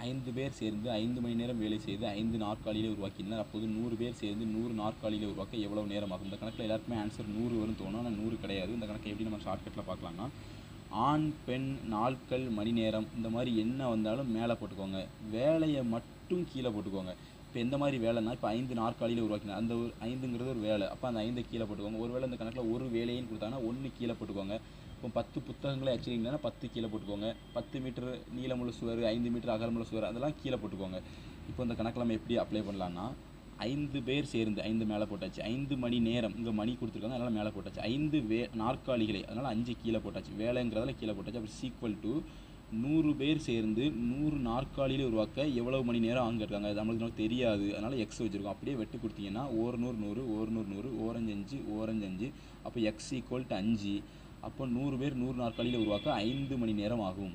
5 பேர் சேர்ந்து 5 மணி நேரம் வேலை செய்து 5 நாற்காலிகளை உருவாக்கினர். அப்போது 100 பேர் சேர்ந்து 100 நாற்காலிகளை உருவாக்க எவ்வளவு நேரம் ஆகும்? இந்த கணக்கில் எல்லாருக்குமே ஆன்சர் 100 வரும் தோணும். ஆனால் 100 கிடையாது. இந்த கணக்கை எப்படி நம்ம ஷார்ட்கட்டில் பார்க்கலாம்னா, ஆண் பெண் நாட்கள் மணி நேரம் இந்த மாதிரி என்ன வந்தாலும் மேலே போட்டுக்கோங்க, வேலையை மட்டும் கீழே போட்டுக்கோங்க. இப்போ எந்த மாதிரி வேலைன்னா, இப்போ 5 நாற்காலியில் உருவாக்கினா அந்த ஒரு 5ங்கிறது ஒரு வேலை, அப்போ அந்த 5 கீழே போட்டுக்கோங்க. ஒரு வேளை இந்த கணக்கில் ஒரு வேலைன்னு கொடுத்தாங்கன்னா 1 கீழே போட்டுக்கோங்க. இப்போ 10 புத்தகங்களை அச்சிங்கன்னா 10 கீழே போட்டுக்கோங்க. 10 மீட்டர் நீளமுள்ள சுவர், 5 மீட்டர் அகலமுள்ள சுவர் அதெல்லாம் கீழே போட்டுக்கோங்க. இப்போ இந்த கணக்கில் நம்ம எப்படி அப்ளை பண்ணலான்னா, 5 பேர் சேர்ந்து 5 மேலே போட்டாச்சு, 5 மணி நேரம் இங்கே மணி கொடுத்துருக்காங்க அதனால் மேலே போட்டாச்சு, 5 நாற்காலிகளை அதனால் 5 கீழே போட்டாச்சு, வேலைங்கிறதால கீழே போட்டாச்சு. அப்போ ஈக்குவல் டு 100 பேர் சேர்ந்து 100 நாற்காலிகளை உருவாக்க எவ்வளவு மணி நேரம் ஆங்கிருக்காங்க, அது நம்மளுக்கு தெரியாது, அதனால் எக்ஸ் வச்சுருக்கோம். அப்படியே வெட்டு கொடுத்தீங்கன்னா 1 100 100 1 100 100 ஓரஞ்சு 5 ஓரஞ்சு 5, அப்போ எக்ஸ் ஈக்குவல் டு 5. அப்போ 100 பேர் 100 நாற்காலிகளை உருவாக்க 5 மணி நேரம் ஆகும்.